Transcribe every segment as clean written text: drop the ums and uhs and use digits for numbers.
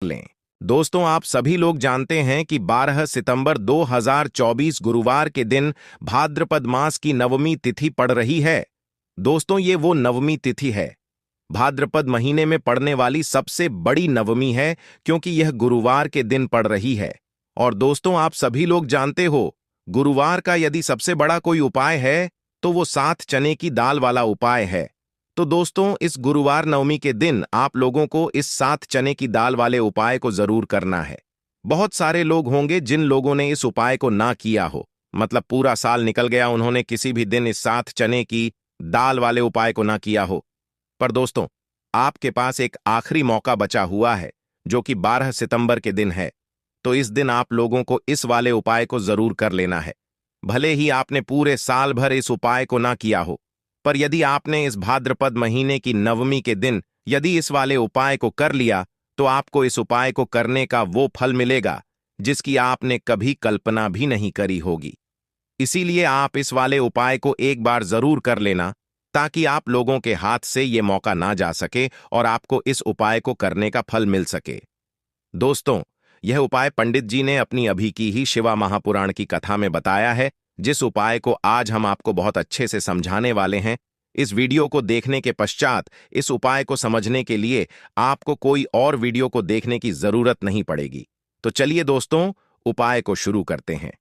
लें। दोस्तों, आप सभी लोग जानते हैं कि 12 सितंबर 2024 गुरुवार के दिन भाद्रपद मास की नवमी तिथि पड़ रही है। दोस्तों, ये वो नवमी तिथि है, भाद्रपद महीने में पड़ने वाली सबसे बड़ी नवमी है, क्योंकि यह गुरुवार के दिन पड़ रही है। और दोस्तों, आप सभी लोग जानते हो, गुरुवार का यदि सबसे बड़ा कोई उपाय है तो वो 7 चने की दाल वाला उपाय है। तो दोस्तों, इस गुरुवार नवमी के दिन आप लोगों को इस 7 चने की दाल वाले उपाय को जरूर करना है। बहुत सारे लोग होंगे जिन लोगों ने इस उपाय को ना किया हो, मतलब पूरा साल निकल गया, उन्होंने किसी भी दिन इस 7 चने की दाल वाले उपाय को ना किया हो। पर दोस्तों, आपके पास एक आखिरी मौका बचा हुआ है, जो कि 12 सितंबर के दिन है। तो इस दिन आप लोगों को इस वाले उपाय को जरूर कर लेना है। भले ही आपने पूरे साल भर इस उपाय को ना किया हो, पर यदि आपने इस भाद्रपद महीने की नवमी के दिन यदि इस वाले उपाय को कर लिया, तो आपको इस उपाय को करने का वो फल मिलेगा जिसकी आपने कभी कल्पना भी नहीं करी होगी। इसीलिए आप इस वाले उपाय को एक बार जरूर कर लेना, ताकि आप लोगों के हाथ से ये मौका ना जा सके और आपको इस उपाय को करने का फल मिल सके। दोस्तों, यह उपाय पंडित जी ने अपनी अभी की ही शिवा महापुराण की कथा में बताया है, जिस उपाय को आज हम आपको बहुत अच्छे से समझाने वाले हैं। इस वीडियो को देखने के पश्चात इस उपाय को समझने के लिए आपको कोई और वीडियो को देखने की जरूरत नहीं पड़ेगी। तो चलिए दोस्तों, उपाय को शुरू करते हैं।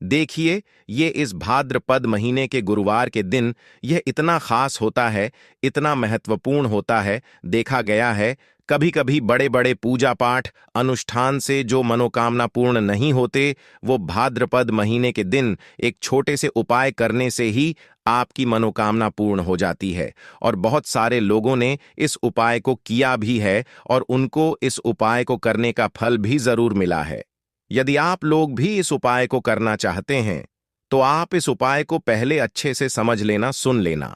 देखिए, ये इस भाद्रपद महीने के गुरुवार के दिन यह इतना खास होता है, इतना महत्वपूर्ण होता है। देखा गया है, कभी कभी बड़े बड़े पूजा पाठ अनुष्ठान से जो मनोकामना पूर्ण नहीं होते, वो भाद्रपद महीने के दिन एक छोटे से उपाय करने से ही आपकी मनोकामना पूर्ण हो जाती है। और बहुत सारे लोगों ने इस उपाय को किया भी है और उनको इस उपाय को करने का फल भी जरूर मिला है। यदि आप लोग भी इस उपाय को करना चाहते हैं, तो आप इस उपाय को पहले अच्छे से समझ लेना, सुन लेना,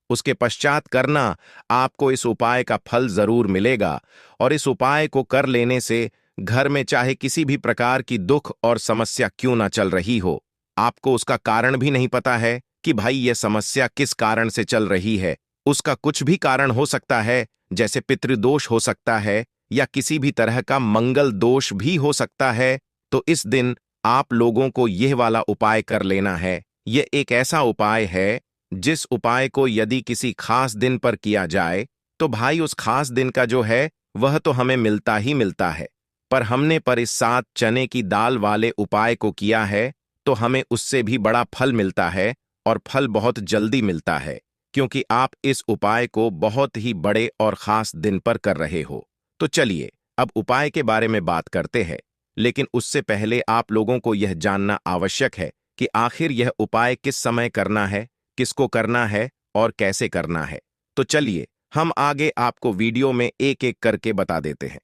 उसके पश्चात करना। आपको इस उपाय का फल जरूर मिलेगा। और इस उपाय को कर लेने से घर में चाहे किसी भी प्रकार की दुख और समस्या क्यों ना चल रही हो, आपको उसका कारण भी नहीं पता है कि भाई यह समस्या किस कारण से चल रही है। उसका कुछ भी कारण हो सकता है, जैसे पितृदोष हो सकता है या किसी भी तरह का मंगल दोष भी हो सकता है। तो इस दिन आप लोगों को यह वाला उपाय कर लेना है। यह एक ऐसा उपाय है जिस उपाय को यदि किसी खास दिन पर किया जाए, तो भाई उस खास दिन का जो है वह तो हमें मिलता ही मिलता है। पर हमने पर इस 7 चने की दाल वाले उपाय को किया है, तो हमें उससे भी बड़ा फल मिलता है, और फल बहुत जल्दी मिलता है, क्योंकि आप इस उपाय को बहुत ही बड़े और खास दिन पर कर रहे हो। तो चलिए, अब उपाय के बारे में बात करते हैं। लेकिन उससे पहले आप लोगों को यह जानना आवश्यक है कि आखिर यह उपाय किस समय करना है, किसको करना है और कैसे करना है। तो चलिए, हम आगे आपको वीडियो में एक एक करके बता देते हैं।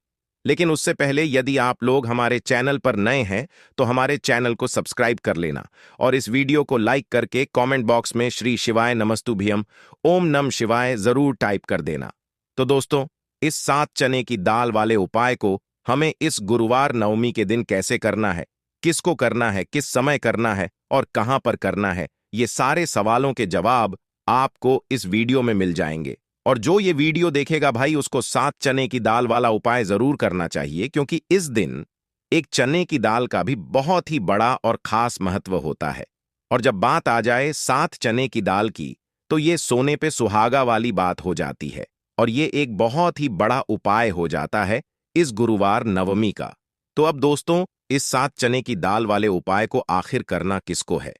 लेकिन उससे पहले यदि आप लोग हमारे चैनल पर नए हैं, तो हमारे चैनल को सब्सक्राइब कर लेना और इस वीडियो को लाइक करके कमेंट बॉक्स में श्री शिवाय नमस्तुभ्यम ओम नम शिवाय जरूर टाइप कर देना। तो दोस्तों, इस 7 चने की दाल वाले उपाय को हमें इस गुरुवार नवमी के दिन कैसे करना है, किसको करना है, किस समय करना है और कहां पर करना है, ये सारे सवालों के जवाब आपको इस वीडियो में मिल जाएंगे। और जो ये वीडियो देखेगा भाई, उसको 7 चने की दाल वाला उपाय जरूर करना चाहिए, क्योंकि इस दिन एक चने की दाल का भी बहुत ही बड़ा और खास महत्व होता है। और जब बात आ जाए 7 चने की दाल की, तो ये सोने पे सुहागा वाली बात हो जाती है और ये एक बहुत ही बड़ा उपाय हो जाता है इस गुरुवार नवमी का। तो अब दोस्तों, इस 7 चने की दाल वाले उपाय को आखिर करना किसको है,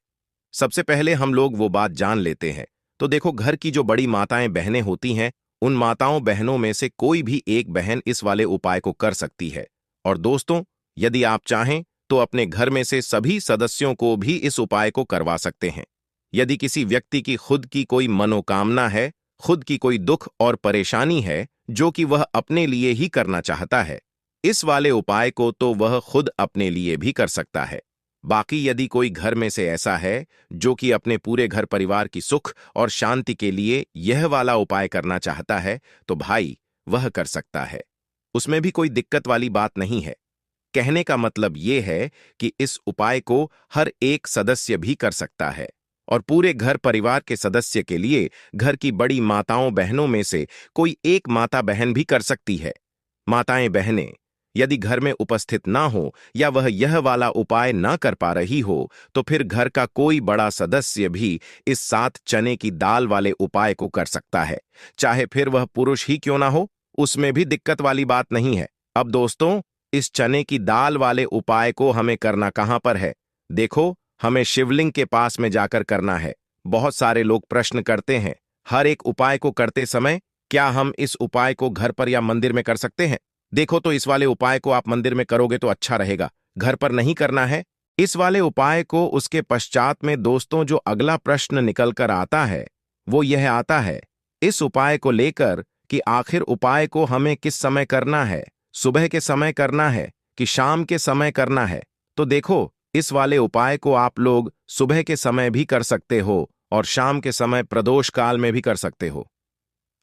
सबसे पहले हम लोग वो बात जान लेते हैं। तो देखो, घर की जो बड़ी माताएं बहनें होती हैं, उन माताओं बहनों में से कोई भी एक बहन इस वाले उपाय को कर सकती है। और दोस्तों, यदि आप चाहें तो अपने घर में से सभी सदस्यों को भी इस उपाय को करवा सकते हैं। यदि किसी व्यक्ति की खुद की कोई मनोकामना है, खुद की कोई दुख और परेशानी है जो कि वह अपने लिए ही करना चाहता है, इस वाले उपाय को तो वह खुद अपने लिए भी कर सकता है। बाकी यदि कोई घर में से ऐसा है जो कि अपने पूरे घर परिवार की सुख और शांति के लिए यह वाला उपाय करना चाहता है, तो भाई वह कर सकता है। उसमें भी कोई दिक्कत वाली बात नहीं है। कहने का मतलब यह है कि इस उपाय को हर एक सदस्य भी कर सकता है, और पूरे घर परिवार के सदस्य के लिए घर की बड़ी माताओं बहनों में से कोई एक माता बहन भी कर सकती है। माताएं बहनें, यदि घर में उपस्थित ना हो या वह यह वाला उपाय ना कर पा रही हो, तो फिर घर का कोई बड़ा सदस्य भी इस 7 चने की दाल वाले उपाय को कर सकता है, चाहे फिर वह पुरुष ही क्यों ना हो, उसमें भी दिक्कत वाली बात नहीं है। अब दोस्तों, इस चने की दाल वाले उपाय को हमें करना कहां पर है? देखो, हमें शिवलिंग के पास में जाकर करना है। बहुत सारे लोग प्रश्न करते हैं, हर एक उपाय को करते समय क्या हम इस उपाय को घर पर या मंदिर में कर सकते हैं? देखो, तो इस वाले उपाय को आप मंदिर में करोगे तो अच्छा रहेगा, घर पर नहीं करना है। इस वाले उपाय को उसके पश्चात में दोस्तों जो अगला प्रश्न निकल कर आता है, वो यह आता है इस उपाय को लेकर कि आखिर उपाय को हमें किस समय करना है, सुबह के समय करना है कि शाम के समय करना है? तो देखो, इस वाले उपाय को आप लोग सुबह के समय भी कर सकते हो और शाम के समय प्रदोष काल में भी कर सकते हो।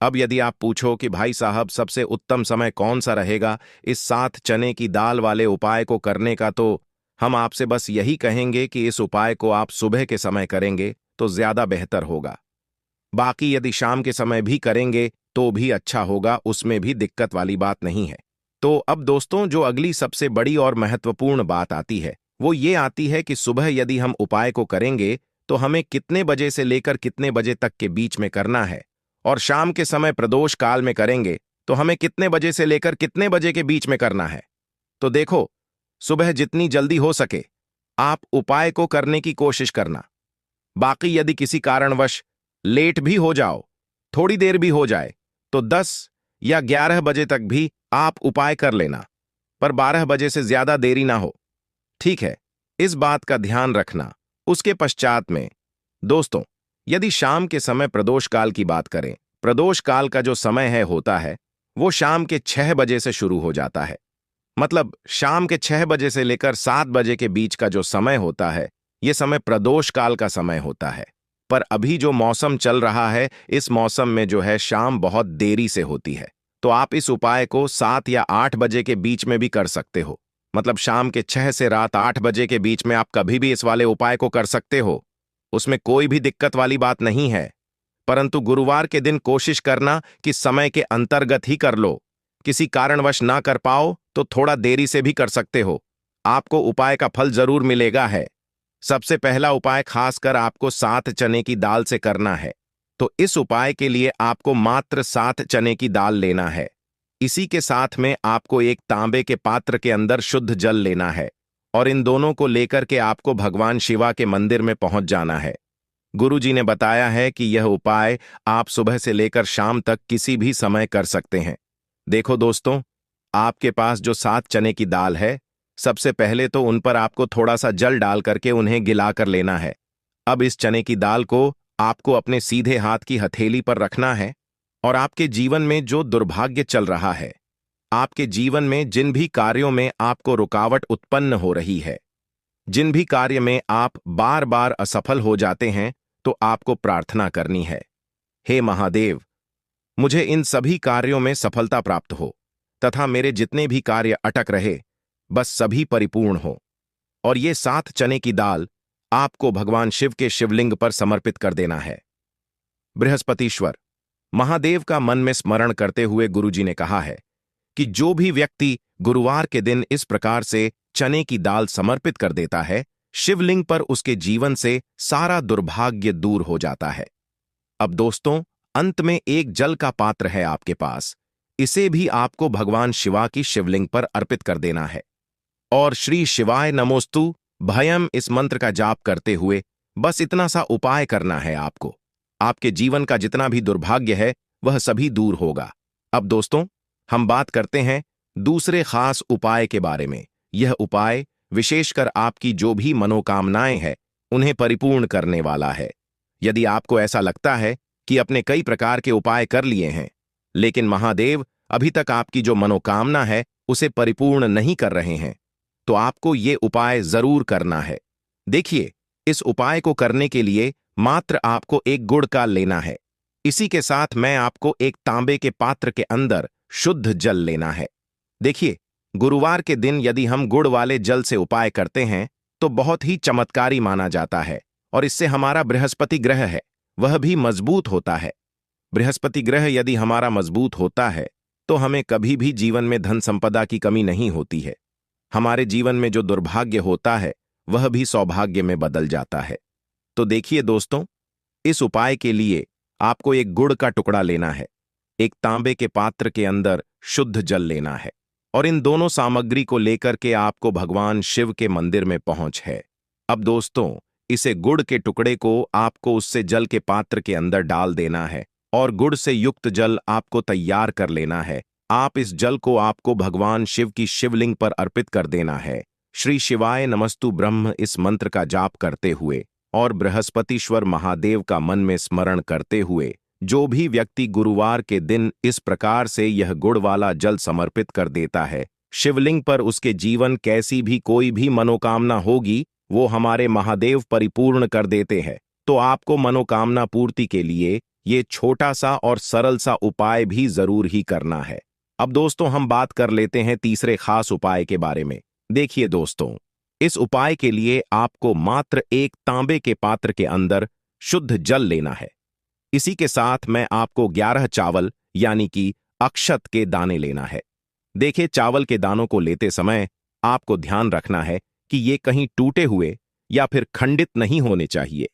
अब यदि आप पूछो कि भाई साहब सबसे उत्तम समय कौन सा रहेगा इस 7 चने की दाल वाले उपाय को करने का, तो हम आपसे बस यही कहेंगे कि इस उपाय को आप सुबह के समय करेंगे तो ज्यादा बेहतर होगा। बाकी यदि शाम के समय भी करेंगे तो भी अच्छा होगा, उसमें भी दिक्कत वाली बात नहीं है। तो अब दोस्तों, जो अगली सबसे बड़ी और महत्वपूर्ण बात आती है वो ये आती है कि सुबह यदि हम उपाय को करेंगे तो हमें कितने बजे से लेकर कितने बजे तक के बीच में करना है, और शाम के समय प्रदोष काल में करेंगे तो हमें कितने बजे से लेकर कितने बजे के बीच में करना है। तो देखो, सुबह जितनी जल्दी हो सके आप उपाय को करने की कोशिश करना। बाकी यदि किसी कारणवश लेट भी हो जाओ, थोड़ी देर भी हो जाए, तो 10 या 11 बजे तक भी आप उपाय कर लेना, पर 12 बजे से ज्यादा देरी ना हो, ठीक है? इस बात का ध्यान रखना। उसके पश्चात में दोस्तों, यदि शाम के समय प्रदोष काल की बात करें, प्रदोष काल का जो समय होता है वो शाम के 6 बजे से शुरू हो जाता है। मतलब शाम के 6 बजे से लेकर 7 बजे के बीच का जो समय होता है, ये समय प्रदोष काल का समय होता है। पर अभी जो मौसम चल रहा है, इस मौसम में जो है शाम बहुत देरी से होती है, तो आप इस उपाय को 7 या 8 बजे के बीच में भी कर सकते हो। मतलब शाम के 6 से रात 8 बजे के बीच में आप कभी भी इस वाले उपाय को कर सकते हो, उसमें कोई भी दिक्कत वाली बात नहीं है। परंतु गुरुवार के दिन कोशिश करना कि समय के अंतर्गत ही कर लो। किसी कारणवश ना कर पाओ तो थोड़ा देरी से भी कर सकते हो, आपको उपाय का फल जरूर मिलेगा है। सबसे पहला उपाय खासकर आपको 7 चने की दाल से करना है। तो इस उपाय के लिए आपको मात्र 7 चने की दाल लेना है। इसी के साथ में आपको एक तांबे के पात्र के अंदर शुद्ध जल लेना है और इन दोनों को लेकर के आपको भगवान शिवा के मंदिर में पहुंच जाना है। गुरुजी ने बताया है कि यह उपाय आप सुबह से लेकर शाम तक किसी भी समय कर सकते हैं। देखो दोस्तों, आपके पास जो 7 चने की दाल है, सबसे पहले तो उन पर आपको थोड़ा सा जल डाल करके उन्हें गिला कर लेना है। अब इस चने की दाल को आपको अपने सीधे हाथ की हथेली पर रखना है और आपके जीवन में जो दुर्भाग्य चल रहा है, आपके जीवन में जिन भी कार्यों में आपको रुकावट उत्पन्न हो रही है, जिन भी कार्य में आप बार बार असफल हो जाते हैं, तो आपको प्रार्थना करनी है, हे महादेव, मुझे इन सभी कार्यों में सफलता प्राप्त हो तथा मेरे जितने भी कार्य अटक रहे बस सभी परिपूर्ण हो। और ये 7 चने की दाल आपको भगवान शिव के शिवलिंग पर समर्पित कर देना है। बृहस्पतिश्वर महादेव का मन में स्मरण करते हुए गुरुजी ने कहा है कि जो भी व्यक्ति गुरुवार के दिन इस प्रकार से चने की दाल समर्पित कर देता है, शिवलिंग पर उसके जीवन से सारा दुर्भाग्य दूर हो जाता है। अब दोस्तों, अंत में एक जल का पात्र है आपके पास, इसे भी आपको भगवान शिवा की शिवलिंग पर अर्पित कर देना है और श्री शिवाय नमोस्तु भयम इस मंत्र का जाप करते हुए बस इतना सा उपाय करना है आपको। आपके जीवन का जितना भी दुर्भाग्य है वह सभी दूर होगा। अब दोस्तों, हम बात करते हैं दूसरे खास उपाय के बारे में। यह उपाय विशेषकर आपकी जो भी मनोकामनाएं हैं उन्हें परिपूर्ण करने वाला है। यदि आपको ऐसा लगता है कि अपने कई प्रकार के उपाय कर लिए हैं, लेकिन महादेव अभी तक आपकी जो मनोकामना है उसे परिपूर्ण नहीं कर रहे हैं, तो आपको ये उपाय जरूर करना है। देखिए, इस उपाय को करने के लिए मात्र आपको एक गुड़ का लेना है। इसी के साथ मैं आपको एक तांबे के पात्र के अंदर शुद्ध जल लेना है। देखिए, गुरुवार के दिन यदि हम गुड़ वाले जल से उपाय करते हैं तो बहुत ही चमत्कारी माना जाता है और इससे हमारा बृहस्पति ग्रह है वह भी मजबूत होता है। बृहस्पति ग्रह यदि हमारा मजबूत होता है तो हमें कभी भी जीवन में धन संपदा की कमी नहीं होती है। हमारे जीवन में जो दुर्भाग्य होता है वह भी सौभाग्य में बदल जाता है। तो देखिए दोस्तों, इस उपाय के लिए आपको एक गुड़ का टुकड़ा लेना है, एक तांबे के पात्र के अंदर शुद्ध जल लेना है और इन दोनों सामग्री को लेकर के आपको भगवान शिव के मंदिर में पहुंच है। अब दोस्तों, इसे गुड़ के टुकड़े को आपको उससे जल के पात्र के अंदर डाल देना है और गुड़ से युक्त जल आपको तैयार कर लेना है। आप इस जल को आपको भगवान शिव की शिवलिंग पर अर्पित कर देना है। श्री शिवाय नमस्तु ब्रह्म इस मंत्र का जाप करते हुए और बृहस्पतिश्वर महादेव का मन में स्मरण करते हुए जो भी व्यक्ति गुरुवार के दिन इस प्रकार से यह गुड़ वाला जल समर्पित कर देता है शिवलिंग पर, उसके जीवन कैसी भी कोई भी मनोकामना होगी वो हमारे महादेव परिपूर्ण कर देते हैं। तो आपको मनोकामना पूर्ति के लिए ये छोटा सा और सरल सा उपाय भी जरूर ही करना है। अब दोस्तों, हम बात कर लेते हैं तीसरे खास उपाय के बारे में। देखिए दोस्तों, इस उपाय के लिए आपको मात्र एक तांबे के पात्र के अंदर शुद्ध जल लेना है। इसी के साथ में आपको 11 चावल यानी कि अक्षत के दाने लेना है। देखिए, चावल के दानों को लेते समय आपको ध्यान रखना है कि ये कहीं टूटे हुए या फिर खंडित नहीं होने चाहिए।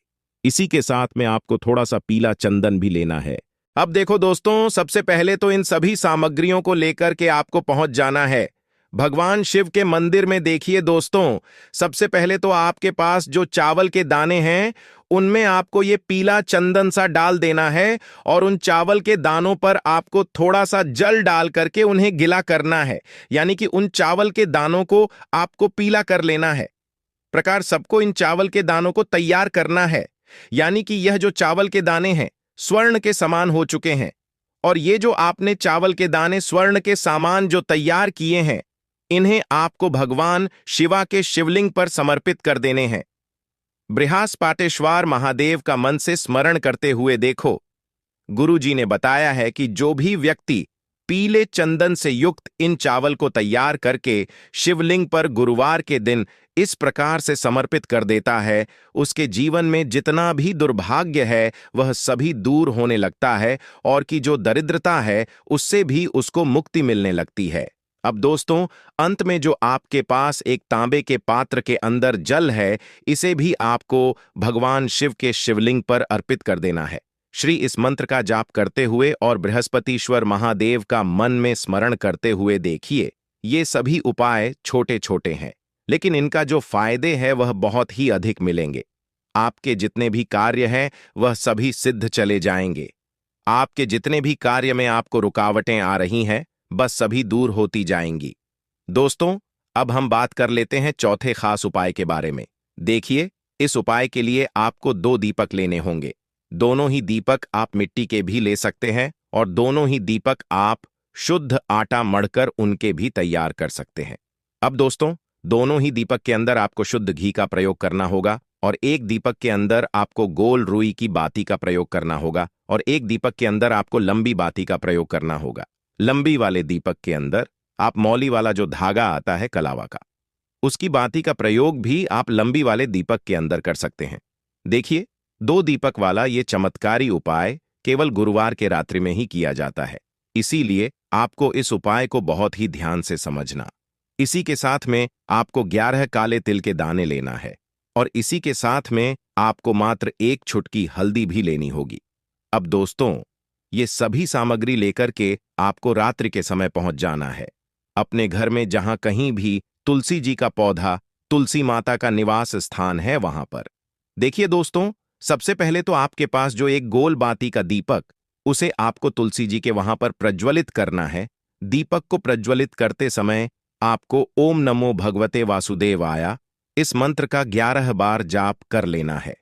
इसी के साथ में आपको थोड़ा सा पीला चंदन भी लेना है। अब देखो दोस्तों, सबसे पहले तो इन सभी सामग्रियों को लेकर के आपको पहुंच जाना है भगवान शिव के मंदिर में। देखिए दोस्तों, सबसे पहले तो आपके पास जो चावल के दाने हैं उनमें आपको ये पीला चंदन सा डाल देना है और उन चावल के दानों पर आपको थोड़ा सा जल डाल करके उन्हें गिला करना है, यानी कि उन चावल के दानों को आपको पीला कर लेना है। प्रकार सबको इन चावल के दानों को तैयार करना है, यानी कि यह जो चावल के दाने हैं स्वर्ण के समान हो चुके हैं और ये जो आपने चावल के दाने स्वर्ण के सामान जो तैयार किए हैं इन्हें आपको भगवान शिवा के शिवलिंग पर समर्पित कर देने हैं। बृहस्पतिश्वर महादेव का मन से स्मरण करते हुए देखो, गुरु जी ने बताया है कि जो भी व्यक्ति पीले चंदन से युक्त इन चावल को तैयार करके शिवलिंग पर गुरुवार के दिन इस प्रकार से समर्पित कर देता है, उसके जीवन में जितना भी दुर्भाग्य है वह सभी दूर होने लगता है और कि जो दरिद्रता है उससे भी उसको मुक्ति मिलने लगती है। अब दोस्तों, अंत में जो आपके पास एक तांबे के पात्र के अंदर जल है इसे भी आपको भगवान शिव के शिवलिंग पर अर्पित कर देना है। श्री इस मंत्र का जाप करते हुए और बृहस्पतिश्वर महादेव का मन में स्मरण करते हुए देखिए, ये सभी उपाय छोटे छोटे हैं लेकिन इनका जो फायदे हैं वह बहुत ही अधिक मिलेंगे। आपके जितने भी कार्य हैं वह सभी सिद्ध चले जाएंगे। आपके जितने भी कार्य में आपको रुकावटें आ रही हैं बस सभी दूर होती जाएंगी। दोस्तों, अब हम बात कर लेते हैं चौथे खास उपाय के बारे में। देखिए, इस उपाय के लिए आपको 2 दीपक लेने होंगे। दोनों ही दीपक आप मिट्टी के भी ले सकते हैं और दोनों ही दीपक आप शुद्ध आटा मढ़कर उनके भी तैयार कर सकते हैं। अब दोस्तों, दोनों ही दीपक के अंदर आपको शुद्ध घी का प्रयोग करना होगा और एक दीपक के अंदर आपको गोल रुई की बाती का प्रयोग करना होगा और एक दीपक के अंदर आपको लंबी बाती का प्रयोग करना होगा। लंबी वाले दीपक के अंदर आप मौली वाला जो धागा आता है कलावा का, उसकी बाती का प्रयोग भी आप लंबी वाले दीपक के अंदर कर सकते हैं। देखिए, 2 दीपक वाला ये चमत्कारी उपाय केवल गुरुवार के रात्रि में ही किया जाता है, इसीलिए आपको इस उपाय को बहुत ही ध्यान से समझना। इसी के साथ में आपको 11 काले तिल के दाने लेना है और इसी के साथ में आपको मात्र 1 छुटकी हल्दी भी लेनी होगी। अब दोस्तों, ये सभी सामग्री लेकर के आपको रात्रि के समय पहुंच जाना है अपने घर में, जहां कहीं भी तुलसी जी का पौधा, तुलसी माता का निवास स्थान है वहां पर। देखिए दोस्तों, सबसे पहले तो आपके पास जो एक गोल बाती का दीपक, उसे आपको तुलसी जी के वहां पर प्रज्वलित करना है। दीपक को प्रज्वलित करते समय आपको ओम नमो भगवते वासुदेवाय इस मंत्र का 11 बार जाप कर लेना है।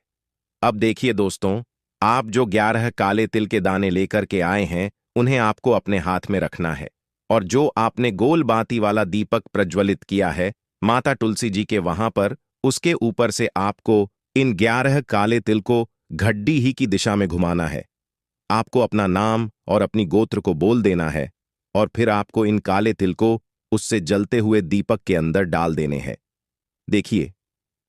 अब देखिए दोस्तों, आप जो 11 काले तिल के दाने लेकर के आए हैं उन्हें आपको अपने हाथ में रखना है और जो आपने गोल बाती वाला दीपक प्रज्वलित किया है माता तुलसी जी के वहां पर, उसके ऊपर से आपको इन 11 काले तिल को घड्डी ही की दिशा में घुमाना है। आपको अपना नाम और अपनी गोत्र को बोल देना है और फिर आपको इन काले तिल को उससे जलते हुए दीपक के अंदर डाल देने हैं। देखिए,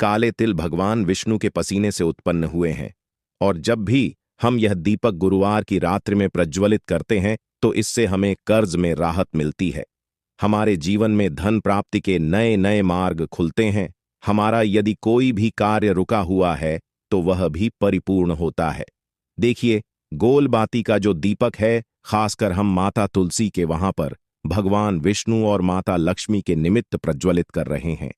काले तिल भगवान विष्णु के पसीने से उत्पन्न हुए हैं और जब भी हम यह दीपक गुरुवार की रात्रि में प्रज्वलित करते हैं तो इससे हमें कर्ज में राहत मिलती है। हमारे जीवन में धन प्राप्ति के नए नए मार्ग खुलते हैं। हमारा यदि कोई भी कार्य रुका हुआ है तो वह भी परिपूर्ण होता है। देखिए, गोल बाती का जो दीपक है, खासकर हम माता तुलसी के वहां पर भगवान विष्णु और माता लक्ष्मी के निमित्त प्रज्वलित कर रहे हैं,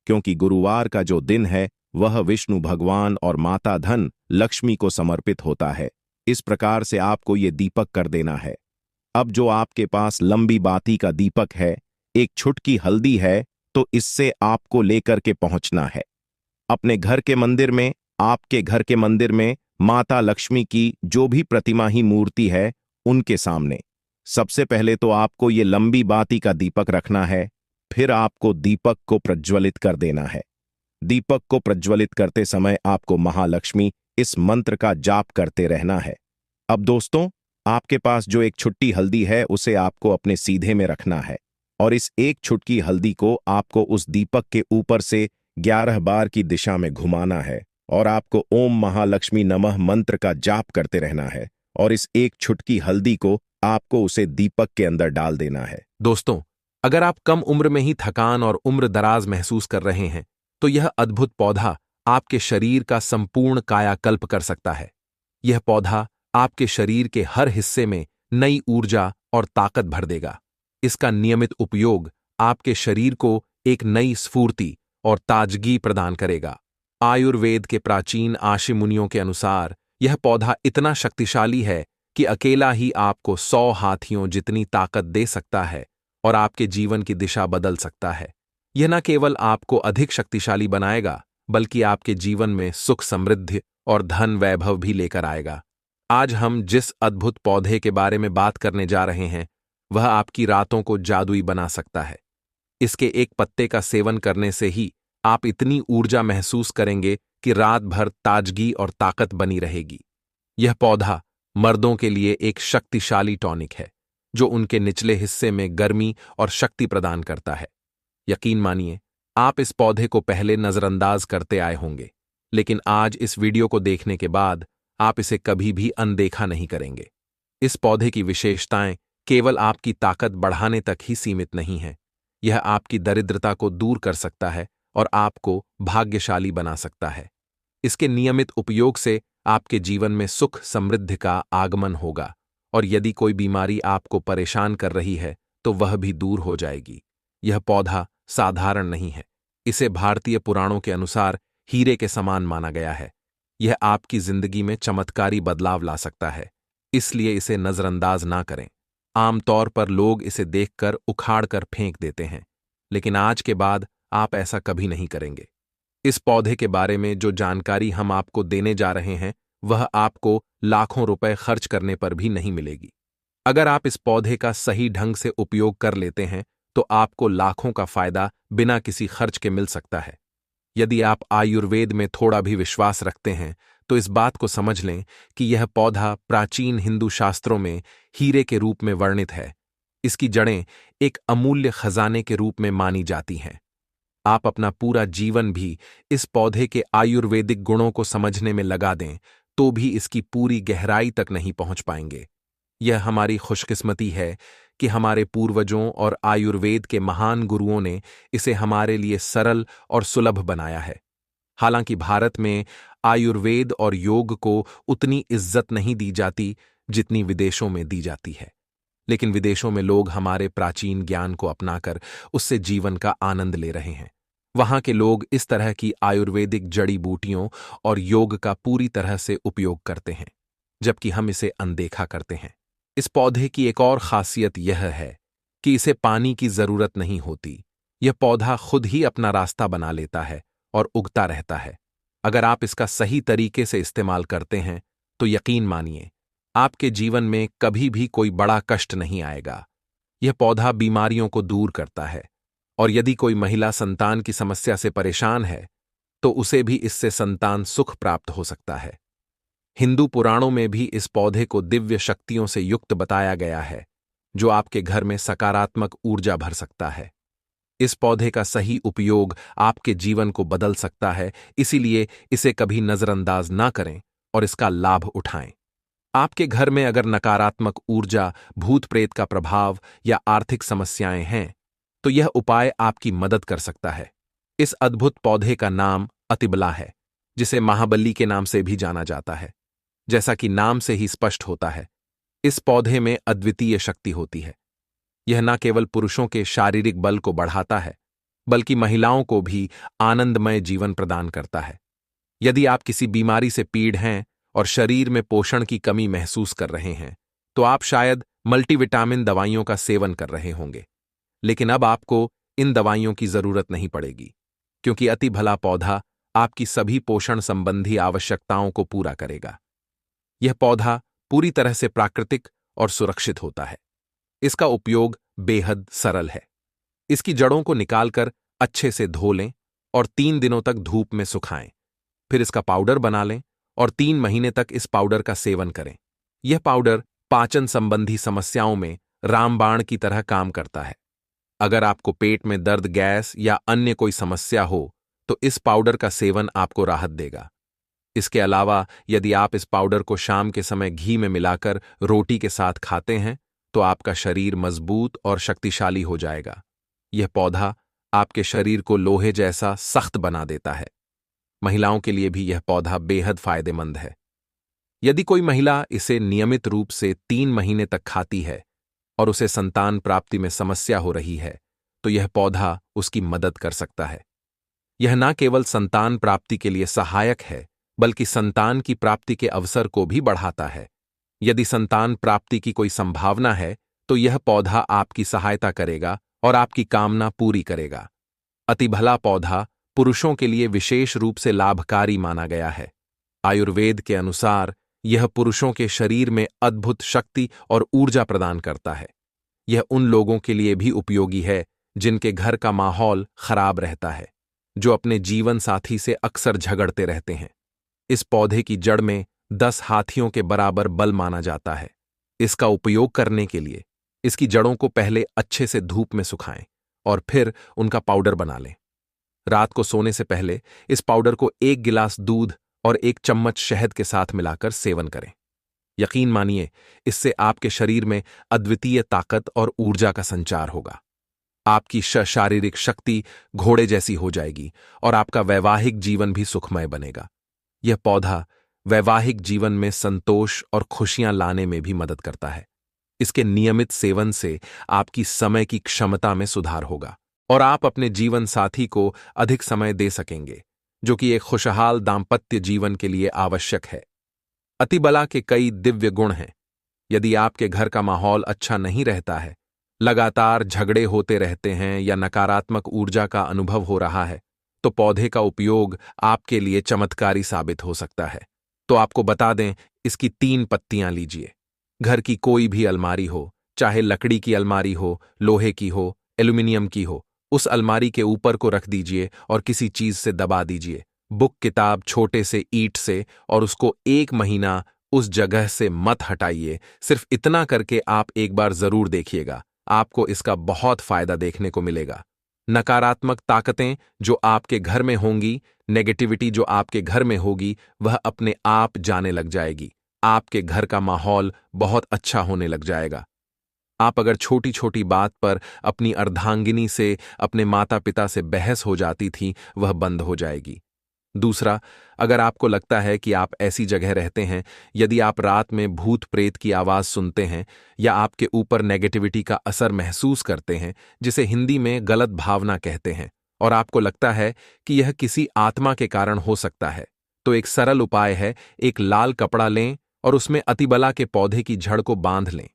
क्योंकि गुरुवार का जो दिन है वह विष्णु भगवान और माता धन लक्ष्मी को समर्पित होता है। इस प्रकार से आपको ये दीपक कर देना है। अब जो आपके पास लंबी बाती का दीपक है, एक छुटकी हल्दी है, तो इससे आपको लेकर के पहुंचना है अपने घर के मंदिर में। आपके घर के मंदिर में माता लक्ष्मी की जो भी प्रतिमा ही मूर्ति है, उनके सामने सबसे पहले तो आपको ये लंबी बाती का दीपक रखना है। फिर आपको दीपक को प्रज्वलित कर देना है। दीपक को प्रज्वलित करते समय आपको महालक्ष्मी इस मंत्र का जाप करते रहना है। अब दोस्तों, आपके पास जो एक छुट्टी हल्दी है उसे आपको अपने सीधे में रखना है और इस एक छुटकी हल्दी को आपको उस दीपक के ऊपर से 11 बार की दिशा में घुमाना है और आपको ओम महालक्ष्मी नमः मंत्र का जाप करते रहना है और इस एक छुटकी हल्दी को आपको उसे दीपक के अंदर डाल देना है। दोस्तों, अगर आप कम उम्र में ही थकान और उम्र दराज महसूस कर रहे हैं तो यह अद्भुत पौधा आपके शरीर का संपूर्ण कायाकल्प कर सकता है। यह पौधा आपके शरीर के हर हिस्से में नई ऊर्जा और ताकत भर देगा। इसका नियमित उपयोग आपके शरीर को एक नई स्फूर्ति और ताजगी प्रदान करेगा। आयुर्वेद के प्राचीन आशि मुनियों के अनुसार यह पौधा इतना शक्तिशाली है कि अकेला ही आपको 100 हाथियों जितनी ताकत दे सकता है और आपके जीवन की दिशा बदल सकता है। यह न केवल आपको अधिक शक्तिशाली बनाएगा, बल्कि आपके जीवन में सुख समृद्धि और धन वैभव भी लेकर आएगा। आज हम जिस अद्भुत पौधे के बारे में बात करने जा रहे हैं, वह आपकी रातों को जादुई बना सकता है। इसके एक पत्ते का सेवन करने से ही आप इतनी ऊर्जा महसूस करेंगे कि रात भर ताजगी और ताकत बनी रहेगी। यह पौधा मर्दों के लिए एक शक्तिशाली टॉनिक है, जो उनके निचले हिस्से में गर्मी और शक्ति प्रदान करता है। यकीन मानिए, आप इस पौधे को पहले नजरअंदाज करते आए होंगे, लेकिन आज इस वीडियो को देखने के बाद आप इसे कभी भी अनदेखा नहीं करेंगे। इस पौधे की विशेषताएं केवल आपकी ताकत बढ़ाने तक ही सीमित नहीं हैं। यह आपकी दरिद्रता को दूर कर सकता है और आपको भाग्यशाली बना सकता है। इसके नियमित उपयोग से आपके जीवन में सुख समृद्धि का आगमन होगा और यदि कोई बीमारी आपको परेशान कर रही है तो वह भी दूर हो जाएगी। यह पौधा साधारण नहीं है। इसे भारतीय पुराणों के अनुसार हीरे के समान माना गया है। यह आपकी जिंदगी में चमत्कारी बदलाव ला सकता है, इसलिए इसे नजरअंदाज ना करें। आमतौर पर लोग इसे देखकर उखाड़ कर फेंक देते हैं, लेकिन आज के बाद आप ऐसा कभी नहीं करेंगे। इस पौधे के बारे में जो जानकारी हम आपको देने जा रहे हैं, वह आपको लाखों रुपए खर्च करने पर भी नहीं मिलेगी। अगर आप इस पौधे का सही ढंग से उपयोग कर लेते हैं तो आपको लाखों का फायदा बिना किसी खर्च के मिल सकता है। यदि आप आयुर्वेद में थोड़ा भी विश्वास रखते हैं तो इस बात को समझ लें कि यह पौधा प्राचीन हिंदू शास्त्रों में हीरे के रूप में वर्णित है। इसकी जड़ें एक अमूल्य खजाने के रूप में मानी जाती हैं। आप अपना पूरा जीवन भी इस पौधे के आयुर्वेदिक गुणों को समझने में लगा दें तो भी इसकी पूरी गहराई तक नहीं पहुंच पाएंगे। यह हमारी खुशकिस्मती है कि हमारे पूर्वजों और आयुर्वेद के महान गुरुओं ने इसे हमारे लिए सरल और सुलभ बनाया है। हालांकि भारत में आयुर्वेद और योग को उतनी इज्जत नहीं दी जाती जितनी विदेशों में दी जाती है, लेकिन विदेशों में लोग हमारे प्राचीन ज्ञान को अपनाकर उससे जीवन का आनंद ले रहे हैं। वहां के लोग इस तरह की आयुर्वेदिक जड़ी बूटियों और योग का पूरी तरह से उपयोग करते हैं, जबकि हम इसे अनदेखा करते हैं। इस पौधे की एक और खासियत यह है कि इसे पानी की जरूरत नहीं होती। यह पौधा खुद ही अपना रास्ता बना लेता है और उगता रहता है। अगर आप इसका सही तरीके से इस्तेमाल करते हैं तो यकीन मानिए, आपके जीवन में कभी भी कोई बड़ा कष्ट नहीं आएगा। यह पौधा बीमारियों को दूर करता है और यदि कोई महिला संतान की समस्या से परेशान है तो उसे भी इससे संतान सुख प्राप्त हो सकता है। हिंदू पुराणों में भी इस पौधे को दिव्य शक्तियों से युक्त बताया गया है, जो आपके घर में सकारात्मक ऊर्जा भर सकता है। इस पौधे का सही उपयोग आपके जीवन को बदल सकता है, इसीलिए इसे कभी नजरअंदाज ना करें और इसका लाभ उठाएं। आपके घर में अगर नकारात्मक ऊर्जा, भूत प्रेत का प्रभाव या आर्थिक समस्याएं हैं, तो यह उपाय आपकी मदद कर सकता है। इस अद्भुत पौधे का नाम अतिबला है, जिसे महाबली के नाम से भी जाना जाता है। जैसा कि नाम से ही स्पष्ट होता है, इस पौधे में अद्वितीय शक्ति होती है। यह न केवल पुरुषों के शारीरिक बल को बढ़ाता है, बल्कि महिलाओं को भी आनंदमय जीवन प्रदान करता है। यदि आप किसी बीमारी से पीड़ हैं और शरीर में पोषण की कमी महसूस कर रहे हैं, तो आप शायद मल्टीविटामिन दवाइयों का सेवन कर रहे होंगे। लेकिन अब आपको इन दवाइयों की जरूरत नहीं पड़ेगी, क्योंकि अति भला पौधा आपकी सभी पोषण संबंधी आवश्यकताओं को पूरा करेगा। यह पौधा पूरी तरह से प्राकृतिक और सुरक्षित होता है। इसका उपयोग बेहद सरल है। इसकी जड़ों को निकालकर अच्छे से धो लें और 3 दिनों तक धूप में सुखाएं। फिर इसका पाउडर बना लें और 3 महीने तक इस पाउडर का सेवन करें। यह पाउडर पाचन संबंधी समस्याओं में रामबाण की तरह काम करता है। अगर आपको पेट में दर्द, गैस या अन्य कोई समस्या हो, तो इस पाउडर का सेवन आपको राहत देगा। इसके अलावा यदि आप इस पाउडर को शाम के समय घी में मिलाकर रोटी के साथ खाते हैं, तो आपका शरीर मजबूत और शक्तिशाली हो जाएगा। यह पौधा आपके शरीर को लोहे जैसा सख्त बना देता है। महिलाओं के लिए भी यह पौधा बेहद फायदेमंद है। यदि कोई महिला इसे नियमित रूप से 3 महीने तक खाती है और उसे संतान प्राप्ति में समस्या हो रही है, तो यह पौधा उसकी मदद कर सकता है। यह न केवल संतान प्राप्ति के लिए सहायक है, बल्कि संतान की प्राप्ति के अवसर को भी बढ़ाता है। यदि संतान प्राप्ति की कोई संभावना है, तो यह पौधा आपकी सहायता करेगा और आपकी कामना पूरी करेगा। अतिभला पौधा पुरुषों के लिए विशेष रूप से लाभकारी माना गया है। आयुर्वेद के अनुसार यह पुरुषों के शरीर में अद्भुत शक्ति और ऊर्जा प्रदान करता है। यह उन लोगों के लिए भी उपयोगी है जिनके घर का माहौल खराब रहता है, जो अपने जीवन साथी से अक्सर झगड़ते रहते हैं। इस पौधे की जड़ में 10 हाथियों के बराबर बल माना जाता है। इसका उपयोग करने के लिए इसकी जड़ों को पहले अच्छे से धूप में सुखाएं और फिर उनका पाउडर बना लें। रात को सोने से पहले इस पाउडर को 1 गिलास दूध और 1 चम्मच शहद के साथ मिलाकर सेवन करें। यकीन मानिए, इससे आपके शरीर में अद्वितीय ताकत और ऊर्जा का संचार होगा। आपकी शारीरिक शक्ति घोड़े जैसी हो जाएगी और आपका वैवाहिक जीवन भी सुखमय बनेगा। यह पौधा वैवाहिक जीवन में संतोष और खुशियां लाने में भी मदद करता है। इसके नियमित सेवन से आपकी समय की क्षमता में सुधार होगा और आप अपने जीवन साथी को अधिक समय दे सकेंगे, जो कि एक खुशहाल दाम्पत्य जीवन के लिए आवश्यक है। अतिबला के कई दिव्य गुण हैं। यदि आपके घर का माहौल अच्छा नहीं रहता है, लगातार झगड़े होते रहते हैं या नकारात्मक ऊर्जा का अनुभव हो रहा है, तो पौधे का उपयोग आपके लिए चमत्कारी साबित हो सकता है। तो आपको बता दें, इसकी 3 पत्तियां लीजिए। घर की कोई भी अलमारी हो, चाहे लकड़ी की अलमारी हो, लोहे की हो, एल्यूमिनियम की हो, उस अलमारी के ऊपर को रख दीजिए और किसी चीज से दबा दीजिए, बुक, किताब, छोटे से ईंट से, और उसको 1 महीना उस जगह से मत हटाइए। सिर्फ इतना करके आप एक बार जरूर देखिएगा, आपको इसका बहुत फायदा देखने को मिलेगा। नकारात्मक ताकतें जो आपके घर में होंगी, नेगेटिविटी जो आपके घर में होगी, वह अपने आप जाने लग जाएगी। आपके घर का माहौल बहुत अच्छा होने लग जाएगा। आप अगर छोटी छोटी बात पर अपनी अर्धांगिनी से, अपने माता पिता से बहस हो जाती थी, वह बंद हो जाएगी। दूसरा, अगर आपको लगता है कि आप ऐसी जगह रहते हैं, यदि आप रात में भूत प्रेत की आवाज सुनते हैं या आपके ऊपर नेगेटिविटी का असर महसूस करते हैं, जिसे हिंदी में गलत भावना कहते हैं, और आपको लगता है कि यह किसी आत्मा के कारण हो सकता है, तो एक सरल उपाय है, एक लाल कपड़ा लें और उसमें अतिबला के पौधे की जड़ को बांध लें।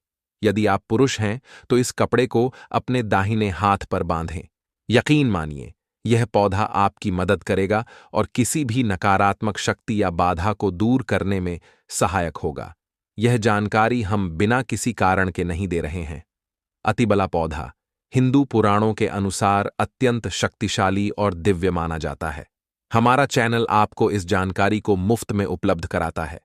यदि आप पुरुष हैं, तो इस कपड़े को अपने दाहिने हाथ पर बांधें। यकीन मानिए, यह पौधा आपकी मदद करेगा और किसी भी नकारात्मक शक्ति या बाधा को दूर करने में सहायक होगा। यह जानकारी हम बिना किसी कारण के नहीं दे रहे हैं। अतिबला पौधा हिंदू पुराणों के अनुसार अत्यंत शक्तिशाली और दिव्य माना जाता है। हमारा चैनल आपको इस जानकारी को मुफ्त में उपलब्ध कराता है।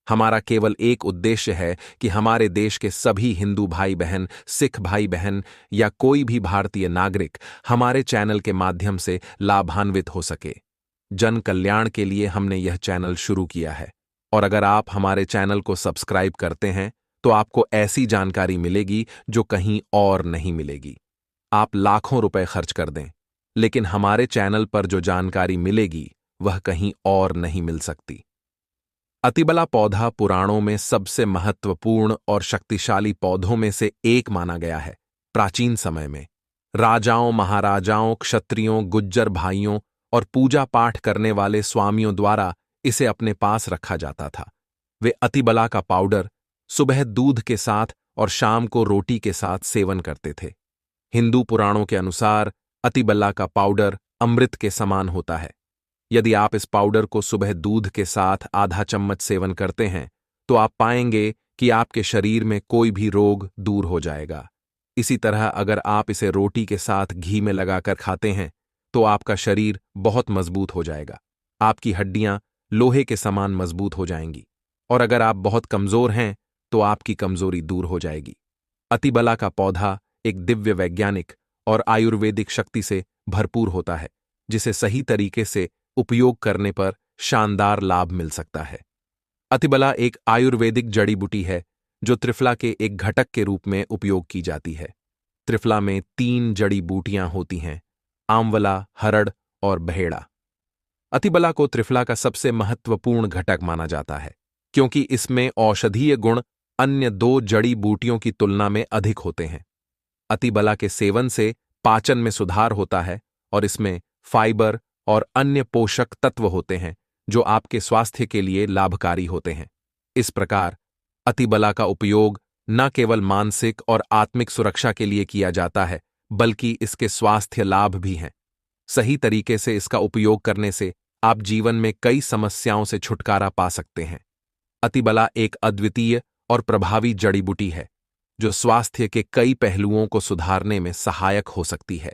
हमारा केवल एक उद्देश्य है कि हमारे देश के सभी हिंदू भाई बहन, सिख भाई बहन या कोई भी भारतीय नागरिक हमारे चैनल के माध्यम से लाभान्वित हो सके। जन कल्याण के लिए हमने यह चैनल शुरू किया है। और अगर आप हमारे चैनल को सब्सक्राइब करते हैं तो आपको ऐसी जानकारी मिलेगी जो कहीं और नहीं मिलेगी। आप लाखों रुपए खर्च कर दें, लेकिन हमारे चैनल पर जो जानकारी मिलेगी वह कहीं और नहीं मिल सकती। अतिबला पौधा पुराणों में सबसे महत्वपूर्ण और शक्तिशाली पौधों में से एक माना गया है। प्राचीन समय में राजाओं, महाराजाओं, क्षत्रियों, गुज्जर भाइयों और पूजा पाठ करने वाले स्वामियों द्वारा इसे अपने पास रखा जाता था। वे अतिबला का पाउडर सुबह दूध के साथ और शाम को रोटी के साथ सेवन करते थे। हिंदू पुराणों के अनुसार अतिबला का पाउडर अमृत के समान होता है। यदि आप इस पाउडर को सुबह दूध के साथ आधा चम्मच सेवन करते हैं तो आप पाएंगे कि आपके शरीर में कोई भी रोग दूर हो जाएगा। इसी तरह अगर आप इसे रोटी के साथ घी में लगाकर खाते हैं तो आपका शरीर बहुत मजबूत हो जाएगा। आपकी हड्डियां लोहे के समान मजबूत हो जाएंगी और अगर आप बहुत कमजोर हैं तो आपकी कमजोरी दूर हो जाएगी। अतिबला का पौधा एक दिव्य वैज्ञानिक और आयुर्वेदिक शक्ति से भरपूर होता है, जिसे सही तरीके से उपयोग करने पर शानदार लाभ मिल सकता है। अतिबला एक आयुर्वेदिक जड़ी बूटी है जो त्रिफला के एक घटक के रूप में उपयोग की जाती है। त्रिफला में 3 जड़ी बूटियां होती हैं, आंवला, हरड़ और बहेड़ा। अतिबला को त्रिफला का सबसे महत्वपूर्ण घटक माना जाता है क्योंकि इसमें औषधीय गुण अन्य 2 जड़ी बूटियों की तुलना में अधिक होते हैं। अतिबला के सेवन से पाचन में सुधार होता है और इसमें फाइबर और अन्य पोषक तत्व होते हैं जो आपके स्वास्थ्य के लिए लाभकारी होते हैं। इस प्रकार अतिबला का उपयोग न केवल मानसिक और आत्मिक सुरक्षा के लिए किया जाता है बल्कि इसके स्वास्थ्य लाभ भी हैं। सही तरीके से इसका उपयोग करने से आप जीवन में कई समस्याओं से छुटकारा पा सकते हैं। अतिबला एक अद्वितीय और प्रभावी जड़ी बूटी है जो स्वास्थ्य के कई पहलुओं को सुधारने में सहायक हो सकती है।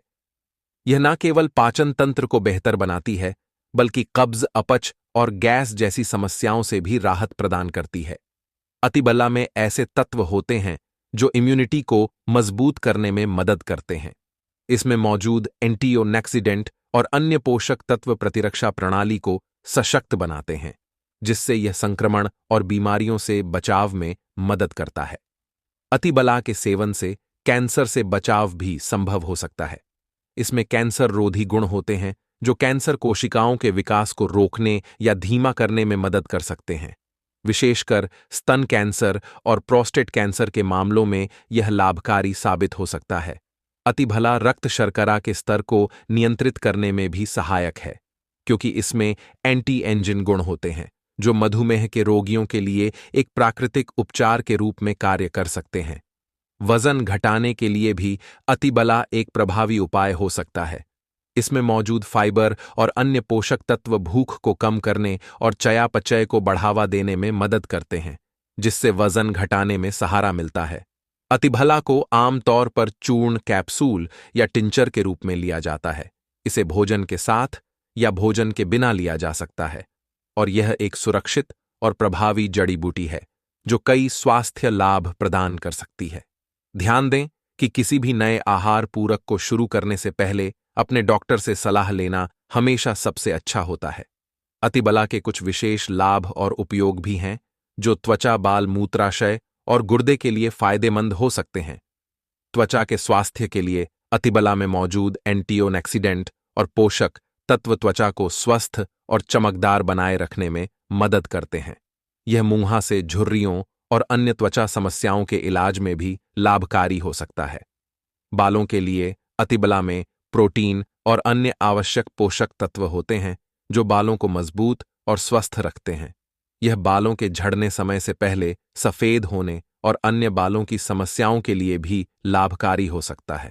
यह न केवल पाचन तंत्र को बेहतर बनाती है बल्कि कब्ज, अपच और गैस जैसी समस्याओं से भी राहत प्रदान करती है। अतिबला में ऐसे तत्व होते हैं जो इम्यूनिटी को मजबूत करने में मदद करते हैं। इसमें मौजूद एंटीऑक्सीडेंट और अन्य पोषक तत्व प्रतिरक्षा प्रणाली को सशक्त बनाते हैं, जिससे यह संक्रमण और बीमारियों से बचाव में मदद करता है। अतिबला के सेवन से कैंसर से बचाव भी संभव हो सकता है। इसमें कैंसर रोधी गुण होते हैं जो कैंसर कोशिकाओं के विकास को रोकने या धीमा करने में मदद कर सकते हैं। विशेषकर स्तन कैंसर और प्रोस्टेट कैंसर के मामलों में यह लाभकारी साबित हो सकता है। अतिबला रक्त शर्करा के स्तर को नियंत्रित करने में भी सहायक है क्योंकि इसमें एंटी एंजिन गुण होते हैं जो मधुमेह के रोगियों के लिए एक प्राकृतिक उपचार के रूप में कार्य कर सकते हैं। वजन घटाने के लिए भी अतिबला एक प्रभावी उपाय हो सकता है। इसमें मौजूद फाइबर और अन्य पोषक तत्व भूख को कम करने और चयापचय को बढ़ावा देने में मदद करते हैं, जिससे वजन घटाने में सहारा मिलता है। अतिबला को आमतौर पर चूर्ण, कैप्सूल या टिंचर के रूप में लिया जाता है। इसे भोजन के साथ या भोजन के बिना लिया जा सकता है और यह एक सुरक्षित और प्रभावी जड़ी बूटी है जो कई स्वास्थ्य लाभ प्रदान कर सकती है। ध्यान दें कि किसी भी नए आहार पूरक को शुरू करने से पहले अपने डॉक्टर से सलाह लेना हमेशा सबसे अच्छा होता है। अतिबला के कुछ विशेष लाभ और उपयोग भी हैं जो त्वचा, बाल, मूत्राशय और गुर्दे के लिए फायदेमंद हो सकते हैं। त्वचा के स्वास्थ्य के लिए अतिबला में मौजूद एंटीऑक्सीडेंट और पोषक तत्व त्वचा को स्वस्थ और चमकदार बनाए रखने में मदद करते हैं। यह मुंहा से झुर्रियों और अन्य त्वचा समस्याओं के इलाज में भी लाभकारी हो सकता है। बालों के लिए अतिबला में प्रोटीन और अन्य आवश्यक पोषक तत्व होते हैं जो बालों को मजबूत और स्वस्थ रखते हैं। यह बालों के झड़ने समय से पहले सफेद होने और अन्य बालों की समस्याओं के लिए भी लाभकारी हो सकता है।